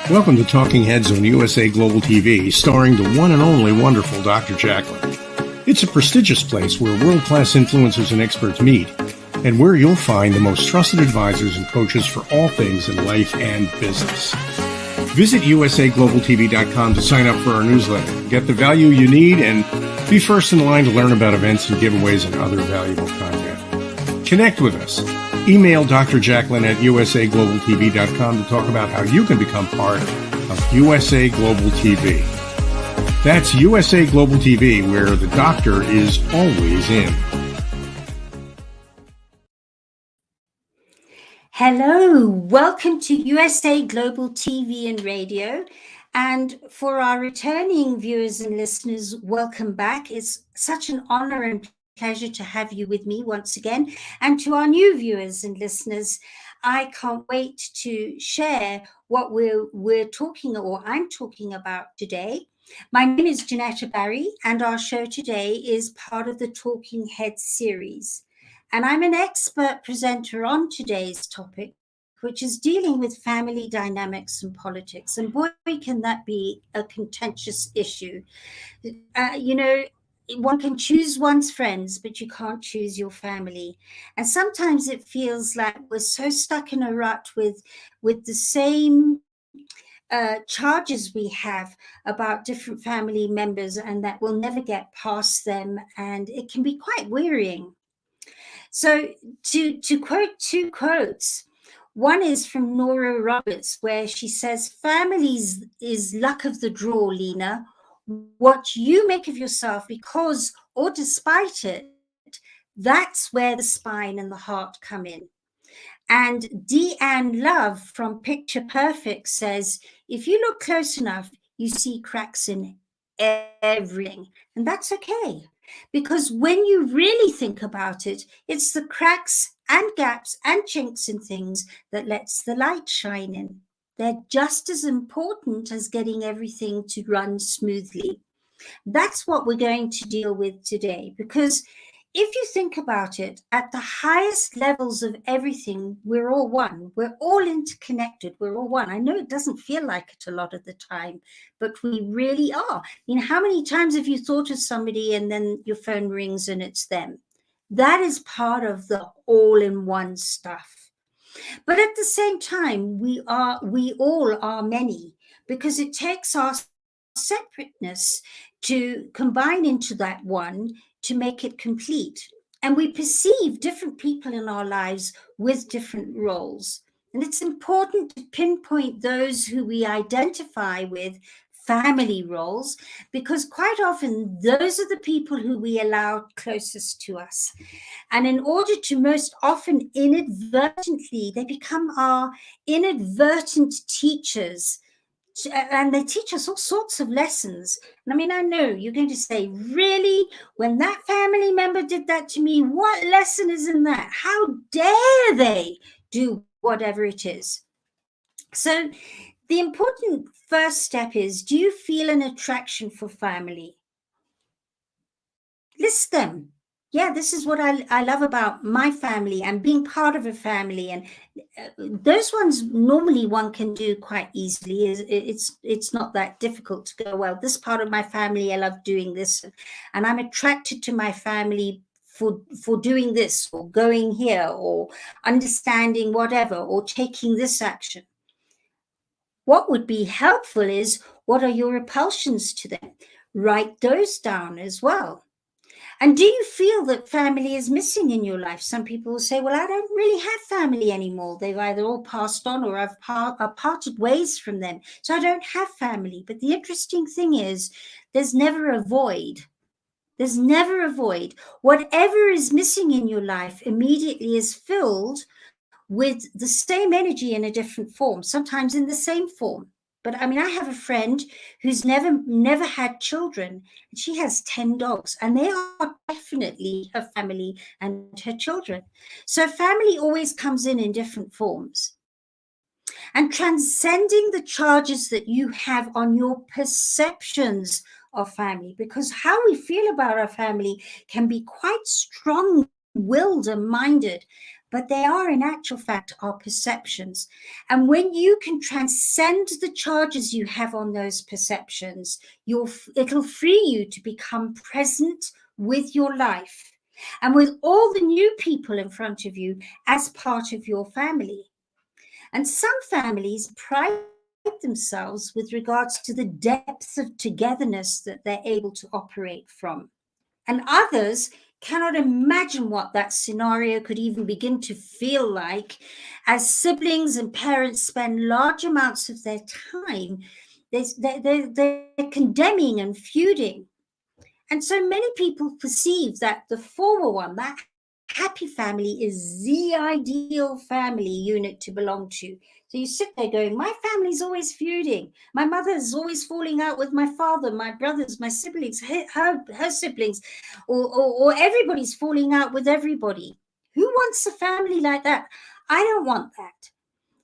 Welcome to Talking Heads on USA Global TV, starring the one and only wonderful Dr. Jacqueline. It's a prestigious place where world-class influencers and experts meet, and where you'll find the most trusted advisors and coaches for all things in life and business. Visit usaglobaltv.com to sign up for our newsletter, get the value you need, and be first in line to learn about events and giveaways and other valuable content. Connect with us. Email Dr. Jacqueline at usaglobaltv.com to talk about how you can become part of USA Global TV. That's USA Global TV, where the doctor is always in. Hello, welcome to USA Global TV and Radio. And for our returning viewers and listeners, welcome back. It's such an honor and pleasure to have you with me once again. And to our new viewers and listeners, I can't wait to share what we're talking, or I'm talking about today. My name is Jenetta Barry, and our show today is part of the Talking Heads series. And I'm an expert presenter on today's topic, which is dealing with family dynamics and politics. And boy, can that be a contentious issue. One can choose one's friends, but you can't choose your family. And sometimes it feels like we're so stuck in a rut with the same charges we have about different family members, and that we'll never get past them. And it can be quite wearying. So to quote two quotes, one is from Nora Roberts, where she says, "Families is luck of the draw, Lena. What you make of yourself because or despite it, that's where the spine and the heart come in." And Deanne Love from Picture Perfect says, "If you look close enough, you see cracks in everything." And that's okay, because when you really think about it, it's the cracks and gaps and chinks in things that lets the light shine in. They're just as important as getting everything to run smoothly. That's what we're going to deal with today, because if you think about it, at the highest levels of everything, we're all one. We're all interconnected. We're all one. I know it doesn't feel like it a lot of the time, but we really are. How many times have you thought of somebody and then your phone rings and it's them? That is part of the all-in-one stuff. But at the same time, we all are many, because it takes our separateness to combine into that one to make it complete. And we perceive different people in our lives with different roles. And it's important to pinpoint those who we identify with family roles, because quite often those are the people who we allow closest to us. And in order to most often inadvertently, they become our inadvertent teachers. And they teach us all sorts of lessons. And I know you're going to say, really? When that family member did that to me, what lesson is in that? How dare they do whatever it is? So the important first step is, do you feel an attraction for family? List them. Yeah, this is what I love about my family and being part of a family. And those ones normally one can do quite easily. It's not that difficult to go, well, this part of my family, I love doing this, and I'm attracted to my family for doing this, or going here, or understanding whatever, or taking this action. What would be helpful is, what are your repulsions to them? Write those down as well. And do you feel that family is missing in your life? Some people will say, well, I don't really have family anymore. They've either all passed on, or I've parted ways from them. So I don't have family. But the interesting thing is, there's never a void. There's never a void. Whatever is missing in your life immediately is filled with the same energy in a different form, sometimes in the same form. But I have a friend who's never had children. She has 10 dogs, and they are definitely her family and her children. So family always comes in different forms. And transcending the charges that you have on your perceptions of family, because how we feel about our family can be quite strong-willed and minded. but they are in actual fact our perceptions. And when you can transcend the charges you have on those perceptions, it'll free you to become present with your life and with all the new people in front of you as part of your family. And some families pride themselves with regards to the depth of togetherness that they're able to operate from. And others cannot imagine what that scenario could even begin to feel like, as siblings and parents spend large amounts of their time, they're condemning and feuding. And so many people perceive that the former one, that happy family, is the ideal family unit to belong to. So you sit there going, my family's always feuding. My mother's always falling out with my father, my brothers, my siblings, her siblings, or everybody's falling out with everybody. Who wants a family like that? I don't want that.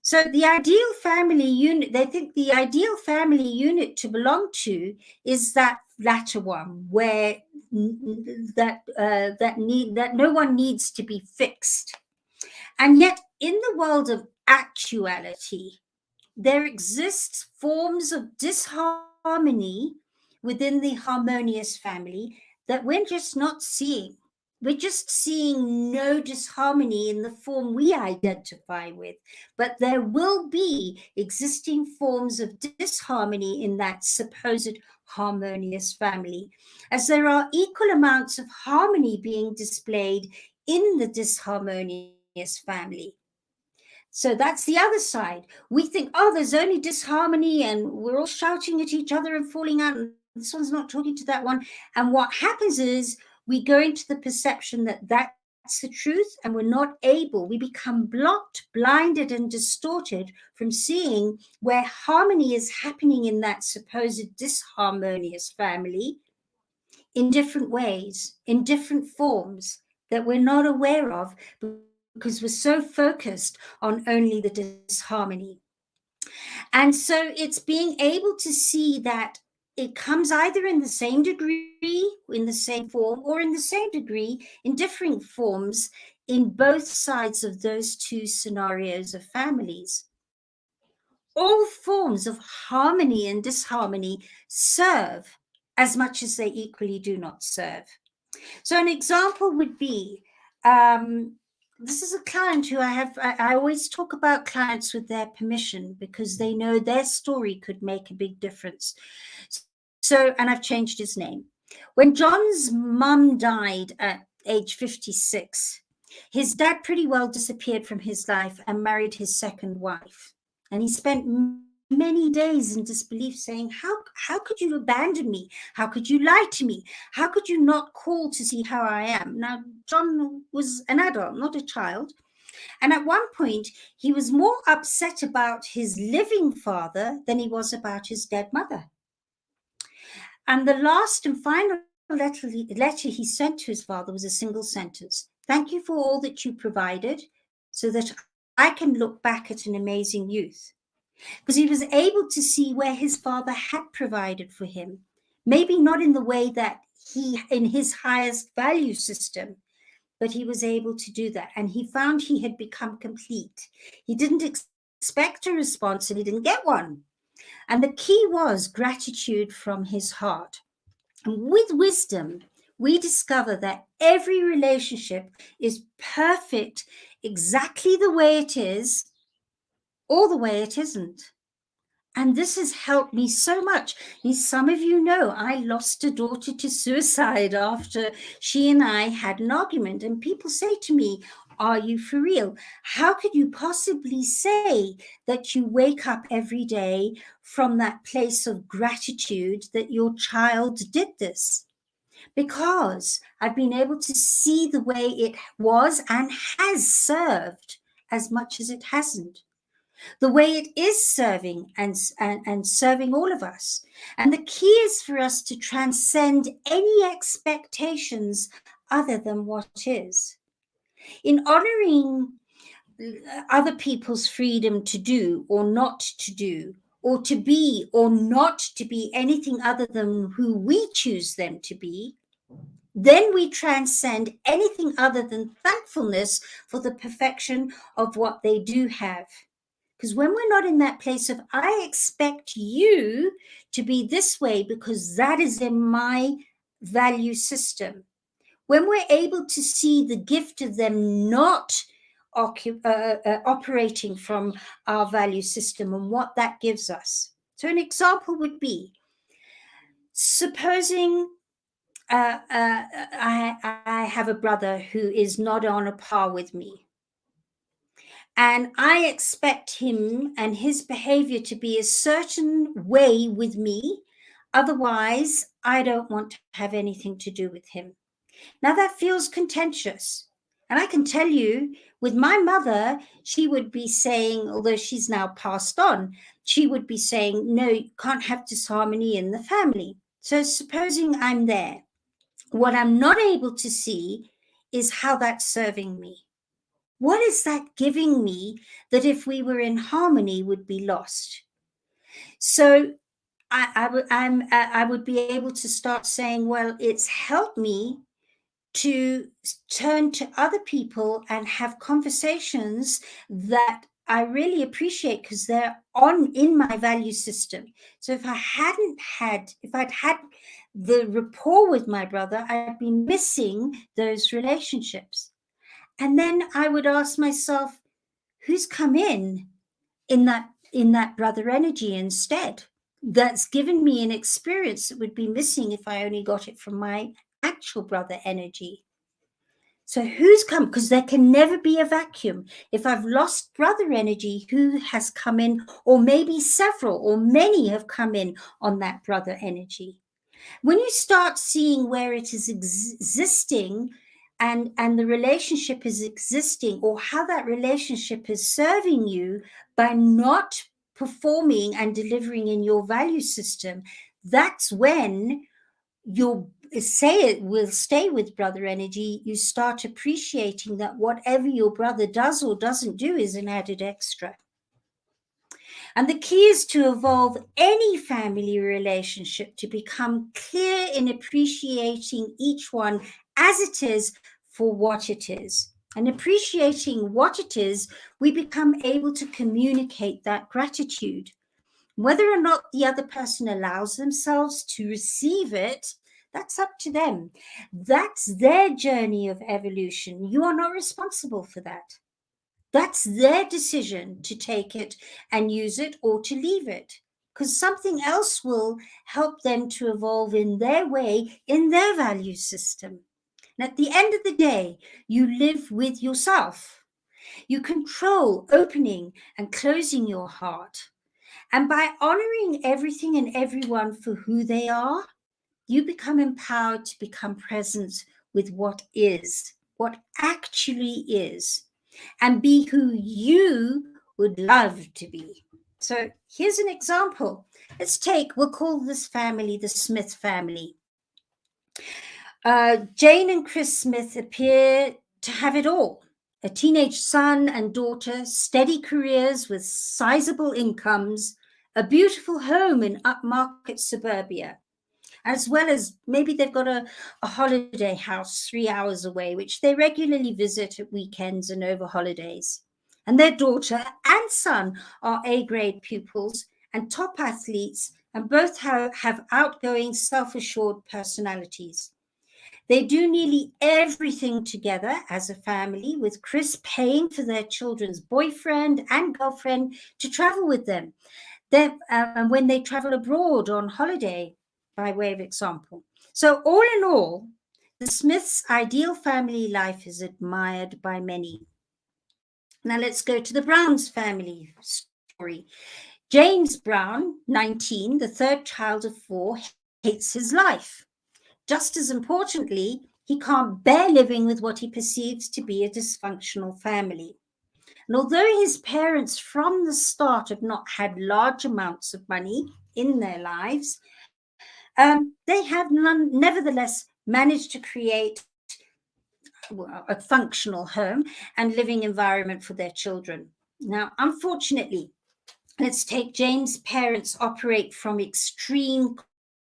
So the ideal family unit, they think the ideal family unit to belong to is that latter one, where that no one needs to be fixed. And yet in the world of actuality, there exists forms of disharmony within the harmonious family that we're just not seeing. We're just seeing no disharmony in the form we identify with, but there will be existing forms of disharmony in that supposed harmonious family, as there are equal amounts of harmony being displayed in the disharmonious family. So that's the other side. We think, oh, there's only disharmony and we're all shouting at each other and falling out, and this one's not talking to that one. And what happens is we go into the perception that that's the truth, and we're not able, we become blocked, blinded, and distorted from seeing where harmony is happening in that supposed disharmonious family in different ways, in different forms that we're not aware of, because we're so focused on only the disharmony. And so it's being able to see that it comes either in the same degree, in the same form, or in the same degree, in differing forms, in both sides of those two scenarios of families. All forms of harmony and disharmony serve as much as they equally do not serve. So an example would be, this is a client who I always talk about clients with their permission, because they know their story could make a big difference. So, and I've changed his name. When John's mum died at age 56, his dad pretty well disappeared from his life and married his second wife. And he spent many days in disbelief, saying, how could you abandon me? How could you lie to me? How could you not call to see how I am? Now, John was an adult, not a child. And at one point, he was more upset about his living father than he was about his dead mother. And the last and final letter he sent to his father was a single sentence: "Thank you for all that you provided, so that I can look back at an amazing youth." Because he was able to see where his father had provided for him, maybe not in the way that in his highest value system, but he was able to do that. And he found he had become complete. He didn't expect a response, and he didn't get one. And the key was gratitude from his heart. And with wisdom, we discover that every relationship is perfect exactly the way it is, or the way it isn't. And this has helped me so much. Some of you know I lost a daughter to suicide after she and I had an argument. And people say to me, "Are you for real? How could you possibly say that you wake up every day from that place of gratitude that your child did this?" Because I've been able to see the way it was and has served as much as it hasn't. The way it is serving and serving all of us. And the key is for us to transcend any expectations other than what is. In honoring other people's freedom to do or not to do, or to be or not to be anything other than who we choose them to be, then we transcend anything other than thankfulness for the perfection of what they do have. Because when we're not in that place of, I expect you to be this way because that is in my value system, when we're able to see the gift of them not operating from our value system and what that gives us. So an example would be, supposing I have a brother who is not on a par with me, and I expect him and his behavior to be a certain way with me. Otherwise, I don't want to have anything to do with him. Now that feels contentious. And I can tell you, with my mother, she would be saying, although she's now passed on, she would be saying, no, you can't have disharmony in the family. So supposing I'm there, what I'm not able to see is how that's serving me. What is that giving me that if we were in harmony would be lost? So I would be able to start saying, well, it's helped me to turn to other people and have conversations that I really appreciate because they're in my value system. So if I'd had the rapport with my brother, I'd be missing those relationships. And then I would ask myself, who's come in that brother energy instead? That's given me an experience that would be missing if I only got it from my actual brother energy. So who's come? Because there can never be a vacuum. If I've lost brother energy, who has come in? Or maybe several or many have come in on that brother energy. When you start seeing where it is existing and the relationship is existing, or how that relationship is serving you by not performing and delivering in your value system, that's when you'll say it will stay with brother energy. You start appreciating that whatever your brother does or doesn't do is an added extra. And the key is to evolve any family relationship to become clear in appreciating each one as it is for what it is. And appreciating what it is, we become able to communicate that gratitude. Whether or not the other person allows themselves to receive it, that's up to them. That's their journey of evolution. You are not responsible for that. That's their decision to take it and use it or to leave it, because something else will help them to evolve in their way, in their value system. And at the end of the day, you live with yourself. You control opening and closing your heart. And by honoring everything and everyone for who they are, you become empowered to become present with what is, what actually is, and be who you would love to be. So here's an example. We'll call this family the Smith family. Jane and Chris Smith appear to have it all. A teenage son and daughter, steady careers with sizable incomes, a beautiful home in upmarket suburbia, as well as maybe they've got a holiday house 3 hours away, which they regularly visit at weekends and over holidays. And their daughter and son are A-grade pupils and top athletes, and both have outgoing, self-assured personalities. They do nearly everything together as a family, with Chris paying for their children's boyfriend and girlfriend to travel with them. And when they travel abroad on holiday, by way of example. So all in all, the Smiths' ideal family life is admired by many. Now let's go to the Browns family story. James Brown, 19, the third child of 4, hates his life. Just as importantly, he can't bear living with what he perceives to be a dysfunctional family. And although his parents from the start have not had large amounts of money in their lives, they have nevertheless managed to create a functional home and living environment for their children. Now, unfortunately, let's take James' parents operate from extreme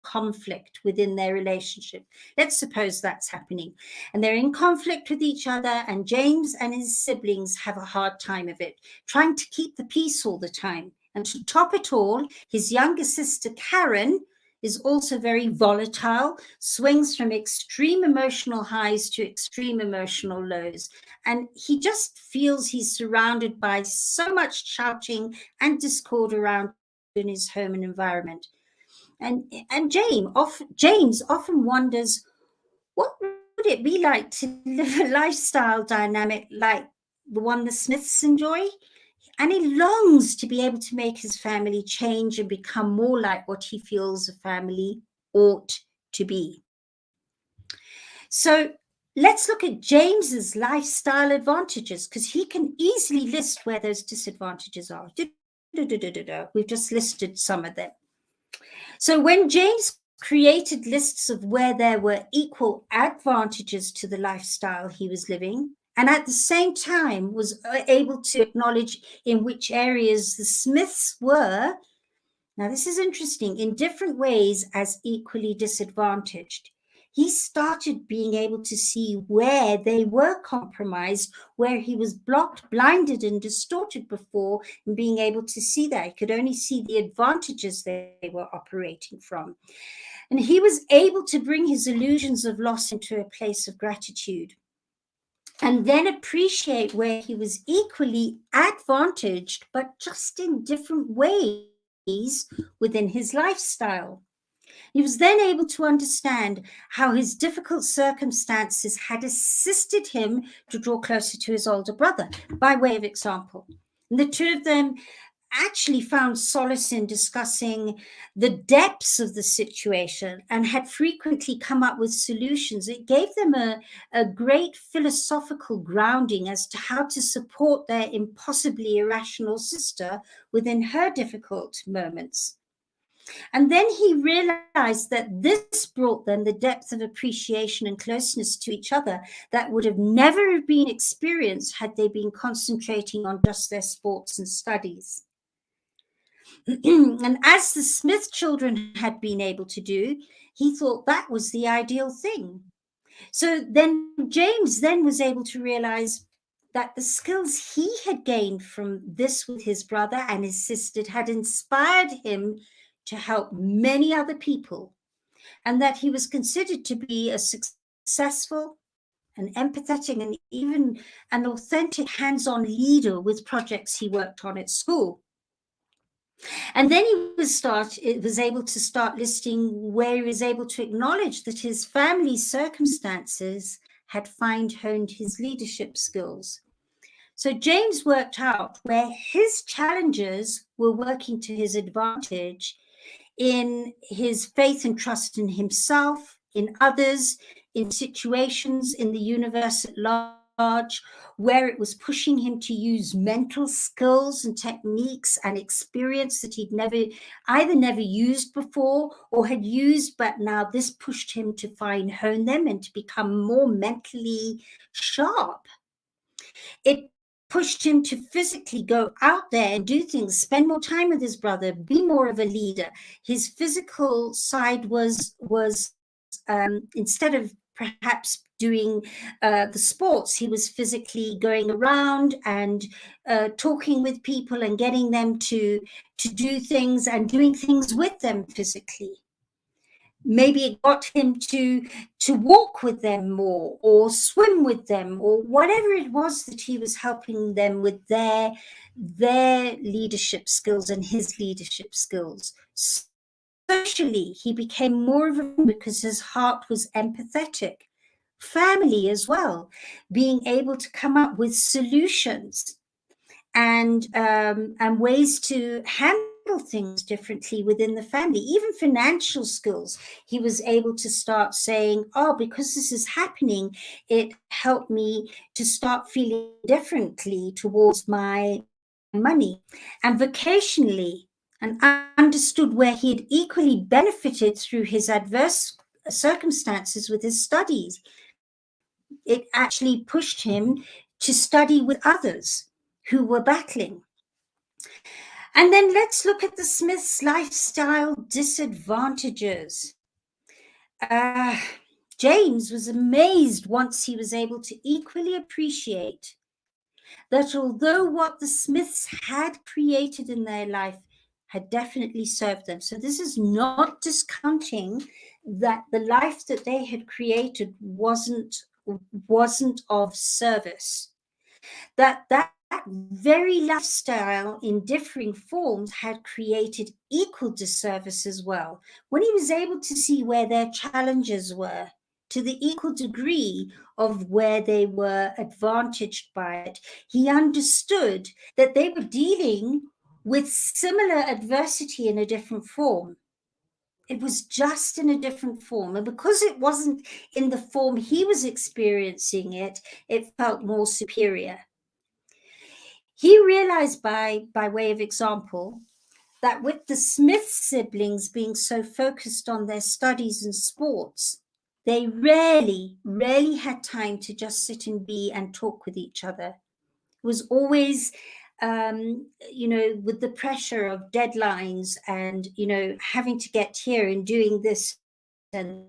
conflict within their relationship. Let's suppose that's happening. And they're in conflict with each other, and James and his siblings have a hard time of it, trying to keep the peace all the time. And to top it all, his younger sister, Karen, is also very volatile, swings from extreme emotional highs to extreme emotional lows. And he just feels he's surrounded by so much shouting and discord around in his home and environment. And James often wonders, what would it be like to live a lifestyle dynamic like the one the Smiths enjoy? And he longs to be able to make his family change and become more like what he feels a family ought to be. So let's look at James's lifestyle advantages, because he can easily list where those disadvantages are. We've just listed some of them. So when James created lists of where there were equal advantages to the lifestyle he was living, and at the same time was able to acknowledge in which areas the Smiths were, now this is interesting, in different ways as equally disadvantaged, he started being able to see where they were compromised, where he was blocked, blinded, and distorted before, and being able to see that. He could only see the advantages they were operating from. And he was able to bring his illusions of loss into a place of gratitude, and then appreciate where he was equally advantaged, but just in different ways within his lifestyle. He was then able to understand how his difficult circumstances had assisted him to draw closer to his older brother, by way of example. And the two of them actually found solace in discussing the depths of the situation and had frequently come up with solutions. It gave them a great philosophical grounding as to how to support their impossibly irrational sister within her difficult moments. And then he realized that this brought them the depth of appreciation and closeness to each other that would have never been experienced had they been concentrating on just their sports and studies. And as the Smith children had been able to do, he thought that was the ideal thing. So then James then was able to realize that the skills he had gained from this with his brother and his sister had inspired him to help many other people, and that he was considered to be a successful and empathetic and even an authentic hands-on leader with projects he worked on at school. And then he was able to start listing where he was able to acknowledge that his family's circumstances had fine-honed his leadership skills. So James worked out where his challenges were working to his advantage in his faith and trust in himself, in others, in situations, in the universe at large, where it was pushing him to use mental skills and techniques and experience that he'd never used before or had used, but now this pushed him to hone them and to become more mentally sharp. It pushed him to physically go out there and do things, spend more time with his brother, be more of a leader. His physical side was instead of perhaps doing the sports, he was physically going around and talking with people and getting them to do things and doing things with them physically. Maybe it got him to walk with them more or swim with them or whatever it was that he was helping them with their leadership skills and his leadership skills. Socially, he became more of a because his heart was empathetic. Family as well, being able to come up with solutions and ways to handle things differently within the family. Even financial skills, he was able to start saying, oh, because this is happening, it helped me to start feeling differently towards my money. And vocationally, and understood where he had equally benefited through his adverse circumstances with his studies. It actually pushed him to study with others who were battling. And then let's look at the Smiths' lifestyle disadvantages. James was amazed once he was able to equally appreciate that although what the Smiths had created in their life had definitely served them. So this is not discounting that the life that they had created wasn't of service. That very lifestyle in differing forms had created equal disservice as well. When he was able to see where their challenges were, to the equal degree of where they were advantaged by it, he understood that they were dealing with similar adversity in a different form. It was just in a different form. And because it wasn't in the form he was experiencing it, it felt more superior. He realized by way of example that with the Smith siblings being so focused on their studies and sports, they rarely had time to just sit and be and talk with each other. It was always, with the pressure of deadlines and, having to get here and doing this and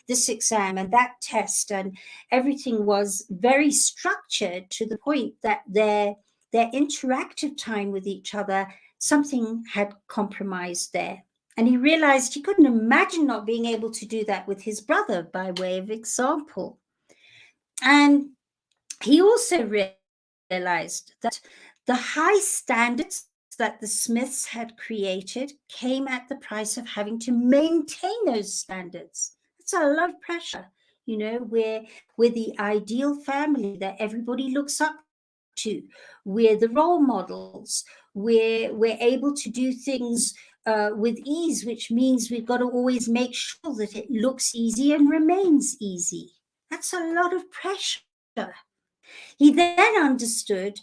this exam and that test, and everything was very structured to the point that their interactive time with each other, something had compromised there. And he realized he couldn't imagine not being able to do that with his brother, by way of example. And he also realized that the high standards that the Smiths had created came at the price of having to maintain those standards. It's a lot of pressure. We're the ideal family that everybody looks up to. We're the role models. We're able to do things with ease, which means we've got to always make sure that it looks easy and remains easy. That's a lot of pressure. He then understood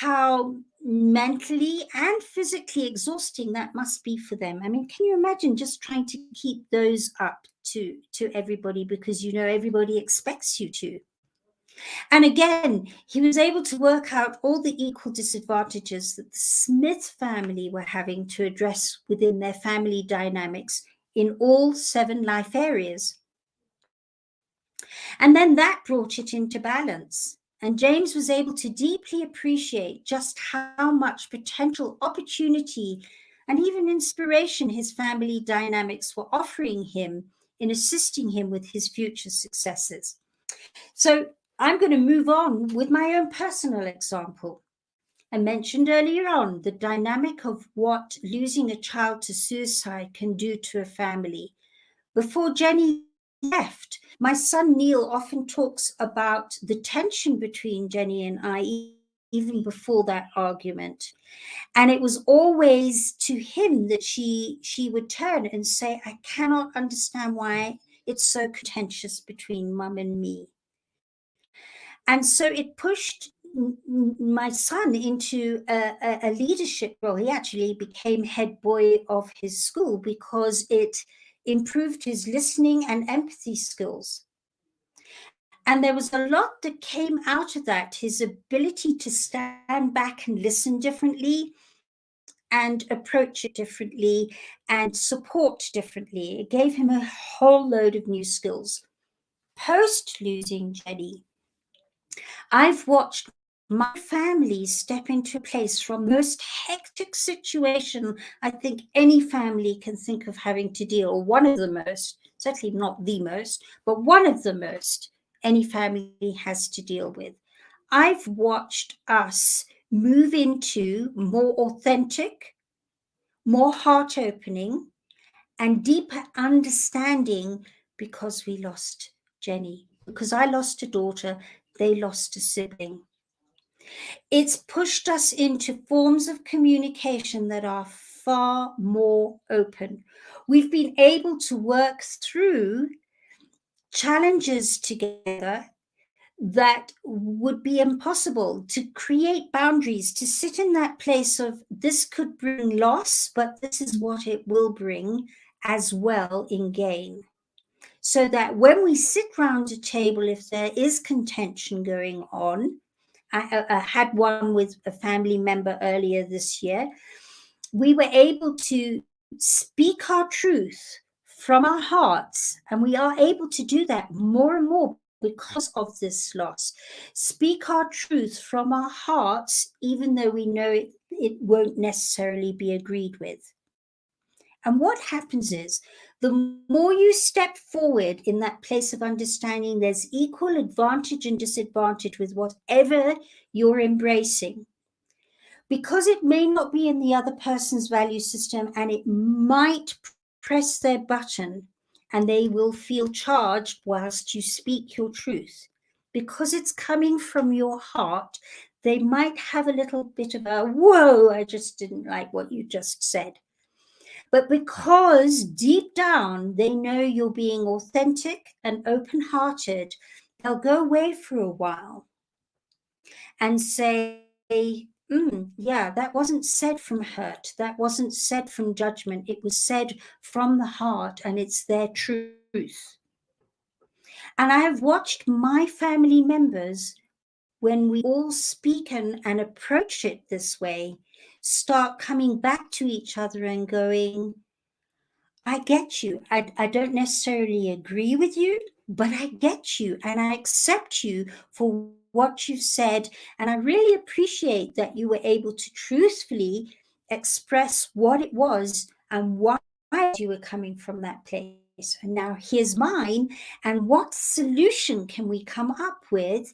how mentally and physically exhausting that must be for them. I mean, can you imagine just trying to keep those up to everybody because everybody expects you to? And again, he was able to work out all the equal disadvantages that the Smith family were having to address within their family dynamics in all 7 life areas. And then that brought it into balance. And James was able to deeply appreciate just how much potential opportunity and even inspiration his family dynamics were offering him in assisting him with his future successes. So I'm going to move on with my own personal example. I mentioned earlier on the dynamic of what losing a child to suicide can do to a family. Before Jenny left, my son Neil often talks about the tension between Jenny and I, even before that argument. And it was always to him that she would turn and say, I cannot understand why it's so contentious between mum and me. And so it pushed my son into a leadership role. He actually became head boy of his school because it improved his listening and empathy skills. And there was a lot that came out of that, his ability to stand back and listen differently and approach it differently and support differently. It gave him a whole load of new skills. Post losing Jenny, I've watched my family step into a place from the most hectic situation I think any family can think of having to deal, one of the most, certainly not the most, but one of the most any family has to deal with. I've watched us move into more authentic, more heart-opening, and deeper understanding because we lost Jenny, because I lost a daughter, they lost a sibling. It's pushed us into forms of communication that are far more open. We've been able to work through challenges together that would be impossible, to create boundaries, to sit in that place of this could bring loss, but this is what it will bring as well in gain. So that when we sit round a table, if there is contention going on, I had one with a family member earlier this year, we were able to speak our truth from our hearts, and we are able to do that more and more because of this loss. Speak our truth from our hearts, even though we know it won't necessarily be agreed with. And what happens is, the more you step forward in that place of understanding, there's equal advantage and disadvantage with whatever you're embracing. Because it may not be in the other person's value system, and it might press their button and they will feel charged whilst you speak your truth. Because it's coming from your heart, they might have a little bit of a, whoa, I just didn't like what you just said. But because deep down they know you're being authentic and open-hearted, they'll go away for a while and say, yeah, that wasn't said from hurt. That wasn't said from judgment. It was said from the heart, and it's their truth. And I have watched my family members, when we all speak and approach it this way, start coming back to each other and going, I get you. I don't necessarily agree with you, but I get you and I accept you for what you've said. And I really appreciate that you were able to truthfully express what it was and why you were coming from that place. And now here's mine. And what solution can we come up with?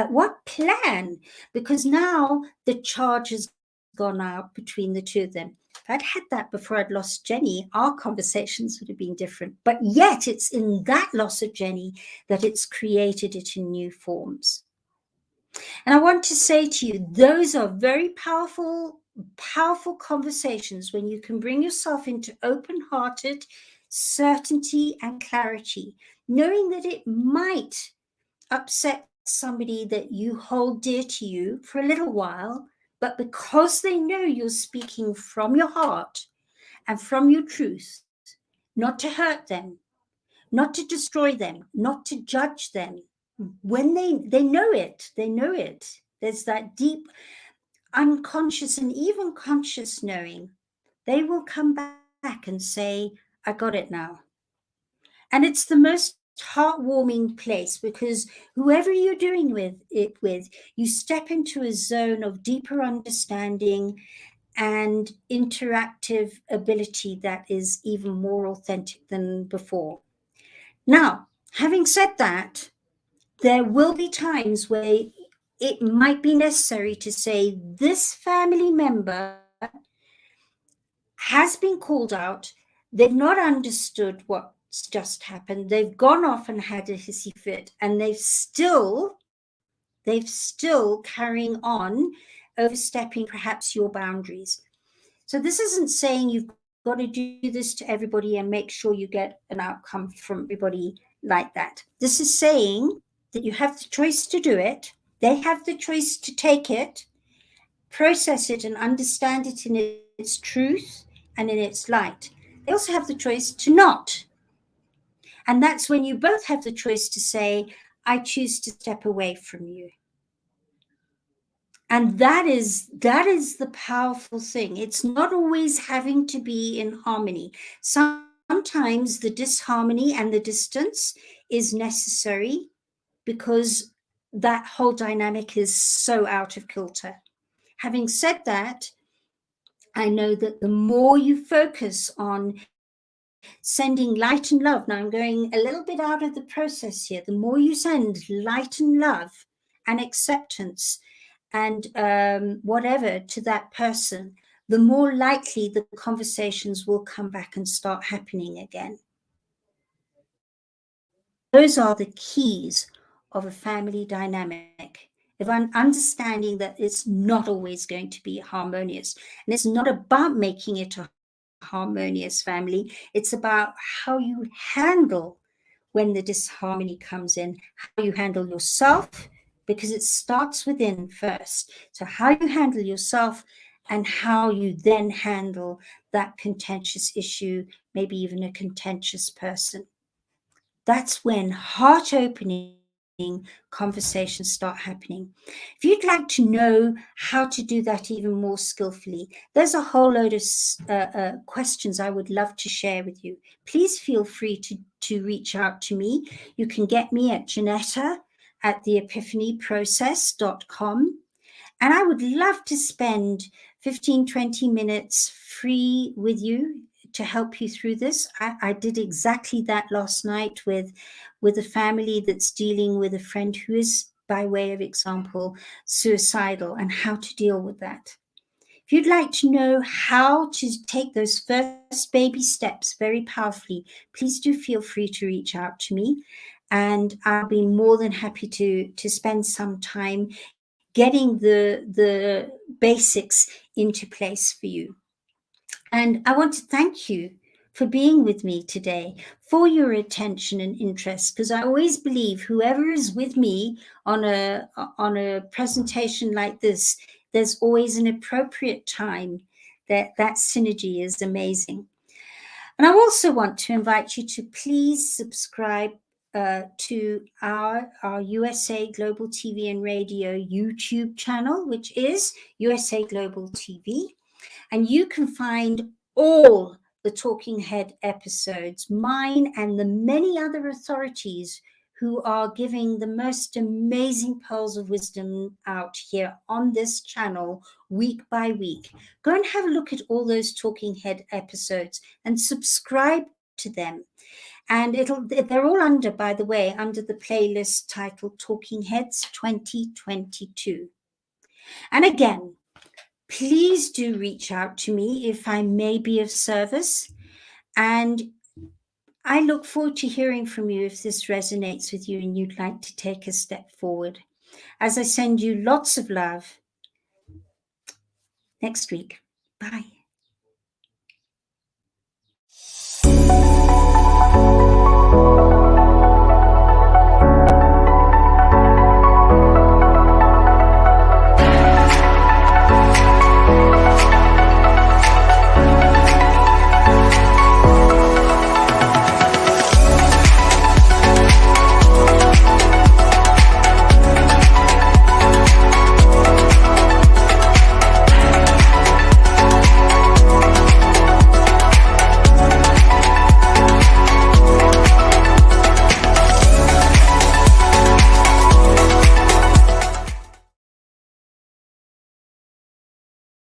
What plan? Because now the charge has gone out between the two of them. If I'd had that before I'd lost Jenny, our conversations would have been different. But yet it's in that loss of Jenny that it's created it in new forms. And I want to say to you, those are very powerful, powerful conversations when you can bring yourself into open-hearted certainty and clarity, knowing that it might upset somebody that you hold dear to you for a little while, but because they know you're speaking from your heart and from your truth, not to hurt them, not to destroy them, not to judge them. When they know it, they know it. There's that deep unconscious and even conscious knowing. They will come back and say, I got it now. And it's the most heartwarming place, because whoever you're doing it with, you step into a zone of deeper understanding and interactive ability that is even more authentic than before. Now, having said that, there will be times where it might be necessary to say, this family member has been called out. They've not understood what's just happened. They've gone off and had a hissy fit, and they've still carrying on, overstepping perhaps your boundaries. So this isn't saying you've got to do this to everybody and make sure you get an outcome from everybody like that. This is saying that you have the choice to do it. They have the choice to take it, process it, and understand it in its truth and in its light. They also have the choice to not. And that's when you both have the choice to say, I choose to step away from you. And that is the powerful thing. It's not always having to be in harmony. Sometimes the disharmony and the distance is necessary because that whole dynamic is so out of kilter. Having said that, I know that the more you focus on sending light and love, now I'm going a little bit out of the process here, the more you send light and love and acceptance and whatever to that person, the more likely the conversations will come back and start happening again. Those are the keys of a family dynamic, of understanding that it's not always going to be harmonious. And it's not about making it a harmonious family. It's about how you handle when the disharmony comes in, how you handle yourself, because it starts within first. So how you handle yourself and how you then handle that contentious issue, maybe even a contentious person. That's when heart opening conversations start happening. If you'd like to know how to do that even more skillfully, there's a whole load of questions I would love to share with you. Please feel free to reach out to me. You can get me at Jenetta at theepiphanyprocess.com. And I would love to spend 15-20 minutes free with you to help you through this. I did exactly that last night with a family that's dealing with a friend who is, by way of example, suicidal, and how to deal with that. If you'd like to know how to take those first baby steps very powerfully, please do feel free to reach out to me, and I'll be more than happy to spend some time getting the basics into place for you. And I want to thank you for being with me today, for your attention and interest, because I always believe whoever is with me on a presentation like this, there's always an appropriate time. That synergy is amazing. And I also want to invite you to please subscribe to our USA Global TV and Radio YouTube channel, which is USA Global TV. And you can find all the Talking Head episodes, mine and the many other authorities who are giving the most amazing pearls of wisdom out here on this channel week by week. Go and have a look at all those Talking Head episodes and subscribe to them. And they're all under, by the way, under the playlist titled Talking Heads 2022. And again, please do reach out to me if I may be of service. And I look forward to hearing from you if this resonates with you and you'd like to take a step forward. As I send you lots of love next week. Bye.